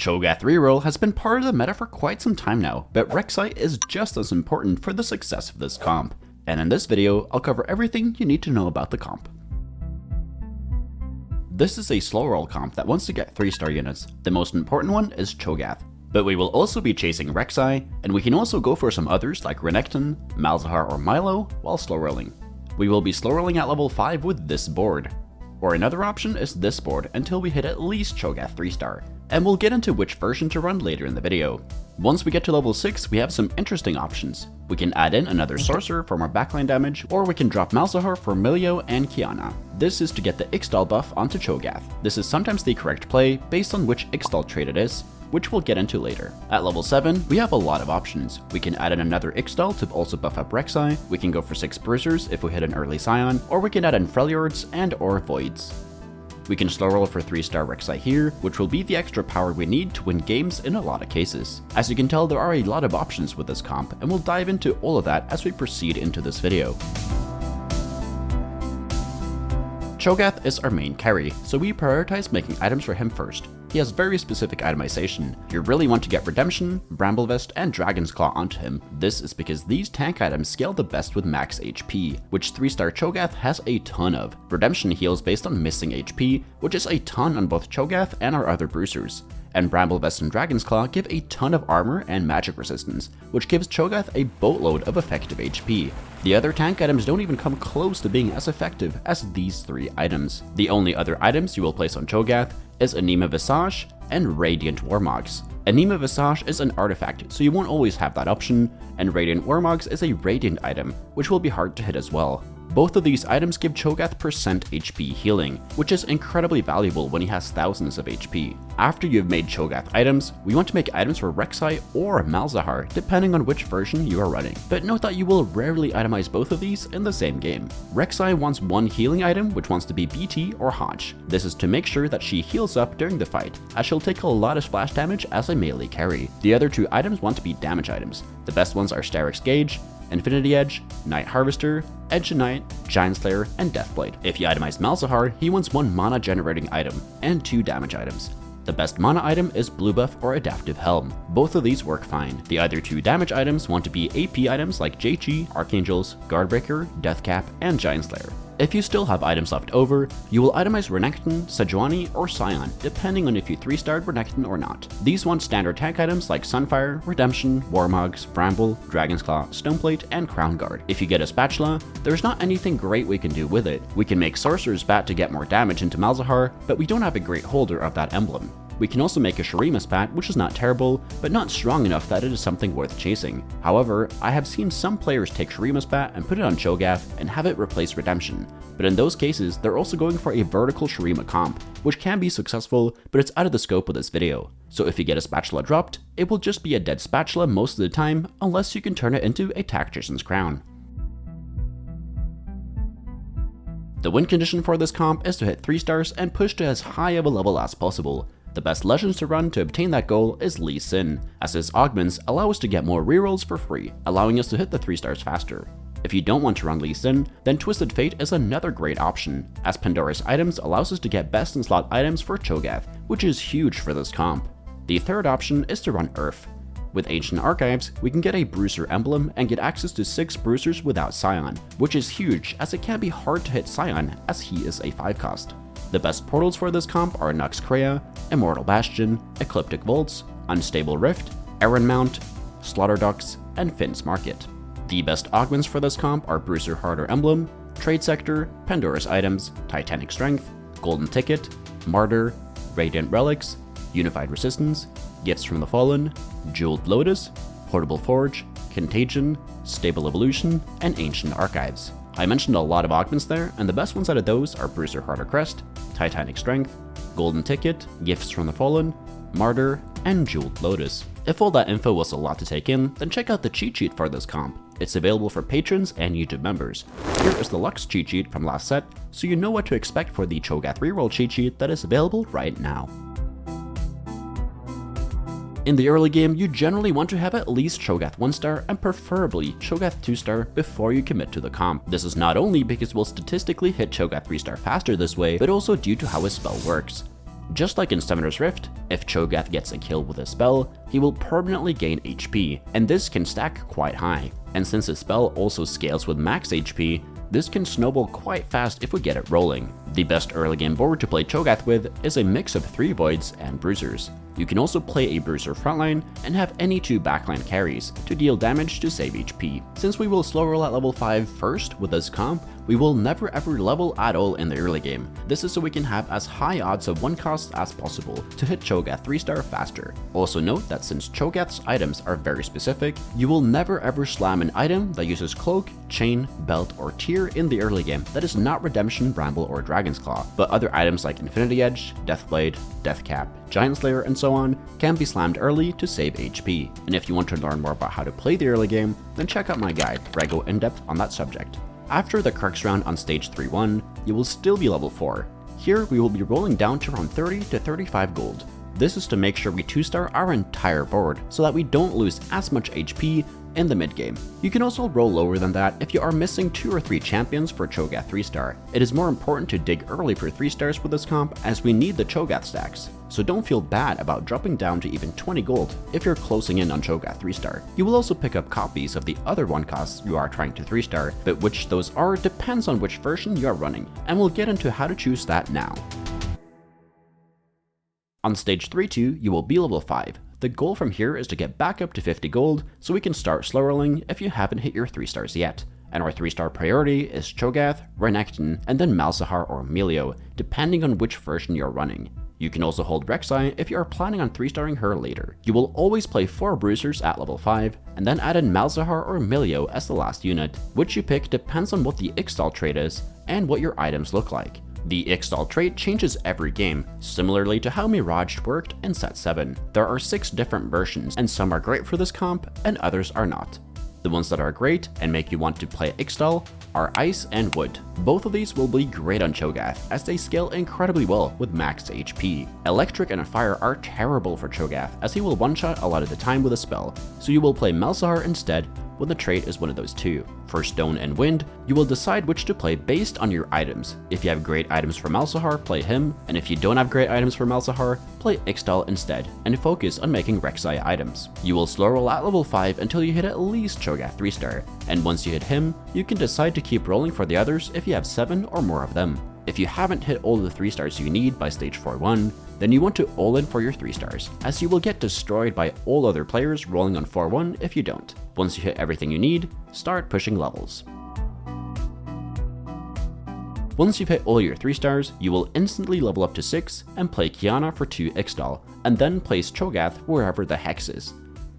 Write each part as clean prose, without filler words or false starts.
Cho'Gath Reroll has been part of the meta for quite some time now, but reksai is just as important for the success of this comp. And in this video, I'll cover everything you need to know about the comp. This is a slow roll comp that wants to get 3-star units. The most important one is Cho'Gath. But we will also be chasing reksai, and we can also go for some others like Renekton, Malzahar or Milo while slow rolling. We will be slow rolling at level 5 with this board. Or another option is this board until we hit at least Cho'Gath 3-star, and we'll get into which version to run later in the video. Once we get to level 6, we have some interesting options. We can add in another sorcerer for more backline damage, or we can drop Malzahar for Milio and Kiana. This is to get the Ixtal buff onto Cho'Gath. This is sometimes the correct play based on which Ixtal trait it is, which we'll get into later. At level 7, we have a lot of options. We can add in another Ixtal to also buff up reksai, we can go for 6 Bruisers if we hit an early Scion, or we can add in Freljords and or Voids. We can slow roll for 3-star reksai here, which will be the extra power we need to win games in a lot of cases. As you can tell, there are a lot of options with this comp, and we'll dive into all of that as we proceed into this video. Cho'Gath is our main carry, so we prioritize making items for him first. He has very specific itemization. You really want to get Redemption, Bramble Vest, and Dragon's Claw onto him. This is because these tank items scale the best with max HP, which 3-star Cho'Gath has a ton of. Redemption heals based on missing HP, which is a ton on both Cho'Gath and our other Bruisers. And Bramble Vest and Dragon's Claw give a ton of armor and magic resistance, which gives Cho'Gath a boatload of effective HP. The other tank items don't even come close to being as effective as these 3 items. The only other items you will place on Cho'Gath is Anima Visage and Radiant Warmogs. Anima Visage is an artifact, so you won't always have that option, and Radiant Warmogs is a radiant item, which will be hard to hit as well. Both of these items give Cho'Gath % HP healing, which is incredibly valuable when he has thousands of HP. After you've made Cho'Gath items, we want to make items for reksai or Malzahar, depending on which version you are running. But note that you will rarely itemize both of these in the same game. Reksai wants one healing item, which wants to be BT or Hodge. This is to make sure that she heals up during the fight, as she'll take a lot of splash damage as a melee carry. The other 2 items want to be damage items. The best ones are Starix Gauge, Infinity Edge, Night Harvester, Edge of Night, Giant Slayer, and Deathblade. If you itemize Malzahar, he wants 1 mana generating item and 2 damage items. The best mana item is Blue Buff or Adaptive Helm. Both of these work fine. The other 2 damage items want to be AP items like JG, Archangels, Guardbreaker, Deathcap, and Giant Slayer. If you still have items left over, you will itemize Renekton, Sejuani, or Scion, depending on if you 3-starred Renekton or not. These want standard tank items like Sunfire, Redemption, Warmogs, Bramble, Dragon's Claw, Stoneplate, and Crown Guard. If you get a Spatula, there's not anything great we can do with it. We can make Sorcerer's Bat to get more damage into Malzahar, but we don't have a great holder of that emblem. We can also make a Shurima Spat, which is not terrible, but not strong enough that it is something worth chasing. However, I have seen some players take Shurima Spat and put it on Cho'Gath and have it replace Redemption. But in those cases, they're also going for a vertical Shurima comp, which can be successful, but it's out of the scope of this video. So if you get a Spatula dropped, it will just be a dead Spatula most of the time, unless you can turn it into a Tactician's Crown. The win condition for this comp is to hit 3 stars and push to as high of a level as possible. The best legends to run to obtain that goal is Lee Sin, as his augments allow us to get more rerolls for free, allowing us to hit the 3 stars faster. If you don't want to run Lee Sin, then Twisted Fate is another great option, as Pandora's items allows us to get best in slot items for Cho'Gath, which is huge for this comp. The third option is to run Earth. With Ancient Archives, we can get a Bruiser emblem and get access to 6 Bruisers without Scion, which is huge as it can be hard to hit Scion as he is a 5 cost. The best portals for this comp are Nux Kreia, Immortal Bastion, Ecliptic Volts, Unstable Rift, Aaron Mount, Slaughter Ducks, and Finn's Market. The best augments for this comp are Bruiser Harder Emblem, Trade Sector, Pandora's Items, Titanic Strength, Golden Ticket, Martyr, Radiant Relics, Unified Resistance, Gifts from the Fallen, Jeweled Lotus, Portable Forge, Contagion, Stable Evolution, and Ancient Archives. I mentioned a lot of augments there, and the best ones out of those are Bruiser Harder Crest, Titanic Strength, Golden Ticket, Gifts from the Fallen, Martyr, and Jeweled Lotus. If all that info was a lot to take in, then check out the cheat sheet for this comp. It's available for patrons and YouTube members. Here is the Lux cheat sheet from last set, so you know what to expect for the Cho'Gath Reroll cheat sheet that is available right now. In the early game, you generally want to have at least Cho'Gath 1-star and preferably Cho'Gath 2-star before you commit to the comp. This is not only because we'll statistically hit Cho'Gath 3-star faster this way, but also due to how his spell works. Just like in Summoner's Rift, if Cho'Gath gets a kill with a spell, he will permanently gain HP, and this can stack quite high. And since his spell also scales with max HP, this can snowball quite fast if we get it rolling. The best early game board to play Cho'Gath with is a mix of 3 Voids and Bruisers. You can also play a Bruiser frontline and have any 2 backline carries to deal damage to save HP. Since we will slow roll at level 5 first with this comp, we will never ever level at all in the early game. This is so we can have as high odds of 1 cost as possible to hit Cho'Gath 3-star faster. Also note that since Cho'Gath's items are very specific, you will never ever slam an item that uses Cloak, Chain, Belt, or Tear in the early game that is not Redemption, Bramble, or Dragon's Claw, but other items like Infinity Edge, Deathblade, Deathcap, Giant Slayer, and so on can be slammed early to save HP. And if you want to learn more about how to play the early game, then check out my guide where I go in depth on that subject. After the Crux round on stage 3-1, you will still be level 4. Here we will be rolling down to around 30 to 35 gold. This is to make sure we 2-star our entire board so that we don't lose as much HP in the mid game. You can also roll lower than that if you are missing 2 or 3 champions for Cho'Gath 3-star. It is more important to dig early for 3-stars with this comp as we need the Cho'Gath stacks. So don't feel bad about dropping down to even 20 gold if you're closing in on Cho'Gath 3-star. You will also pick up copies of the other 1 costs you are trying to 3-star, but which those are depends on which version you are running, and we'll get into how to choose that now. On stage 3-2, you will be level 5. The goal from here is to get back up to 50 gold so we can start slow rolling if you haven't hit your 3-stars yet. And our 3-star priority is Cho'Gath, Renekton, and then Malzahar or Melio, depending on which version you're running. You can also hold Reksai if you are planning on 3-starring her later. You will always play 4 Bruisers at level 5, and then add in Malzahar or Melio as the last unit. Which you pick depends on what the Ixtal trait is and what your items look like. The Ixtal trait changes every game, similarly to how Mirage worked in set 7. There are 6 different versions, and some are great for this comp, and others are not. The ones that are great and make you want to play Ixtal are Ice and Wood. Both of these will be great on Cho'Gath as they scale incredibly well with max HP. Electric and Fire are terrible for Cho'Gath as he will one-shot a lot of the time with a spell, so you will play Malzahar instead when the trait is one of those 2. For Stone and Wind, you will decide which to play based on your items. If you have great items for Malzahar, play him, and if you don't have great items for Malzahar, play Ixtal instead, and focus on making Reksai items. You will slow roll at level 5 until you hit at least Cho'Gath 3-star, and once you hit him, you can decide to keep rolling for the others if you have 7 or more of them. If you haven't hit all the 3-stars you need by stage 4-1, then you want to all in for your 3-stars, as you will get destroyed by all other players rolling on 4-1 if you don't. Once you hit everything you need, start pushing levels. Once you've hit all your 3-stars, you will instantly level up to 6 and play Qiyana for 2 Ixtal, and then place Cho'Gath wherever the hex is.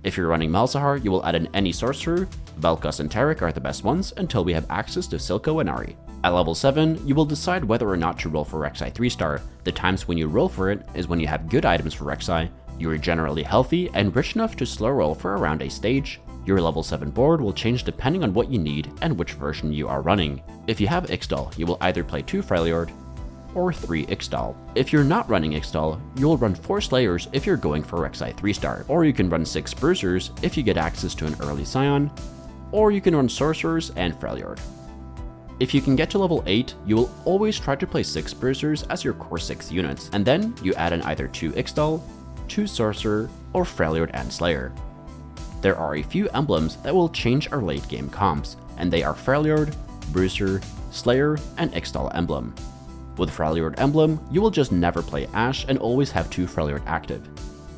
If you're running Malzahar, you will add in any sorcerer. Vel'Koz and Taric are the best ones until we have access to Silco and Ahri. At level 7, you will decide whether or not to roll for Reksai 3-star. The times when you roll for it is when you have good items for Reksai, you are generally healthy and rich enough to slow roll for around a stage. Your level 7 board will change depending on what you need and which version you are running. If you have Ixtal, you will either play 2 Freljord or 3 Ixtal. If you're not running Ixtal, you'll run 4 Slayers if you're going for Reksai 3-star, or you can run 6 Bruisers if you get access to an early Scion, or you can run Sorcerers and Freljord. If you can get to level 8, you will always try to play 6 Bruisers as your core 6 units, and then you add in either 2 Ixtal, 2 Sorcerer, or Freljord and Slayer. There are a few emblems that will change our late game comps, and they are Freljord, Bruiser, Slayer, and Ixtal emblem. With Freljord emblem, you will just never play Ashe and always have 2 Freljord active.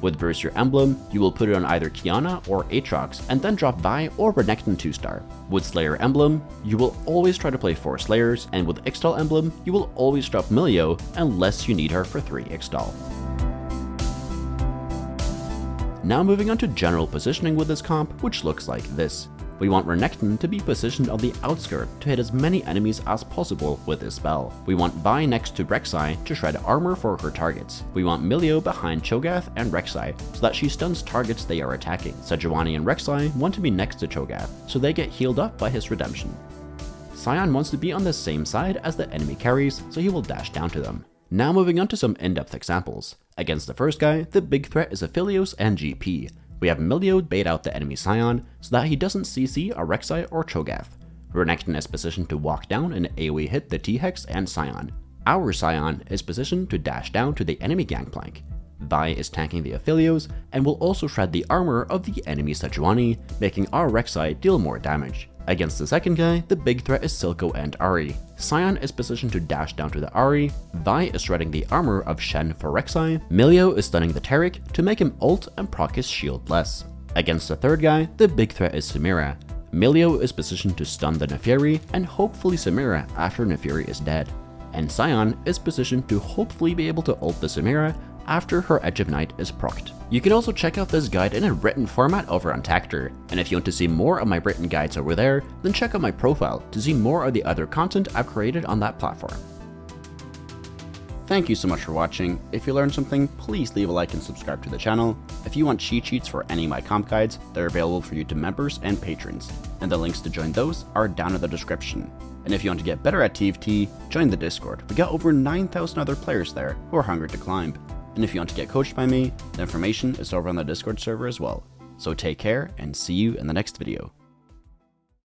With Bruiser emblem, you will put it on either Qiyana or Aatrox and then drop Vi or Renekton 2-star. With Slayer emblem, you will always try to play 4 Slayers, and with Ixtal emblem, you will always drop Melio unless you need her for 3 Ixtal. Now moving on to general positioning with this comp, which looks like this. We want Renekton to be positioned on the outskirt to hit as many enemies as possible with this spell. We want Vi next to Reksai to shred armor for her targets. We want Melio behind Cho'Gath and Reksai so that she stuns targets they are attacking. Sejuani and Reksai want to be next to Cho'Gath so they get healed up by his redemption. Sion wants to be on the same side as the enemy carries, so he will dash down to them. Now moving on to some in-depth examples. Against the first guy, the big threat is Aphelios and GP. We have Melio bait out the enemy Scion so that he doesn't CC a Reksai or Cho'Gath. Renekton is positioned to walk down and AoE hit the T-Hex and Scion. Our Scion is positioned to dash down to the enemy gangplank. Vi is tanking the Aphelios and will also shred the armor of the enemy Sejuani, making our Reksai deal more damage. Against the second guy, the big threat is Silco and Ahri. Scion is positioned to dash down to the Ahri, Vi is shredding the armor of Shen for Reksai, Milio is stunning the Taric to make him ult and proc his shield less. Against the third guy, the big threat is Samira. Milio is positioned to stun the Neferi and hopefully Samira after Neferi is dead. And Scion is positioned to hopefully be able to ult the Samira after her Edge of Night is procced. You can also check out this guide in a written format over on Tactor, and if you want to see more of my written guides over there, then check out my profile to see more of the other content I've created on that platform. Thank you so much for watching. If you learned something, please leave a like and subscribe to the channel. If you want cheat sheets for any of my comp guides, they're available for you to members and patrons, and the links to join those are down in the description. And if you want to get better at TFT, join the Discord. We got over 9,000 other players there who are hungry to climb. And if you want to get coached by me, the information is over on the Discord server as well. So take care and see you in the next video.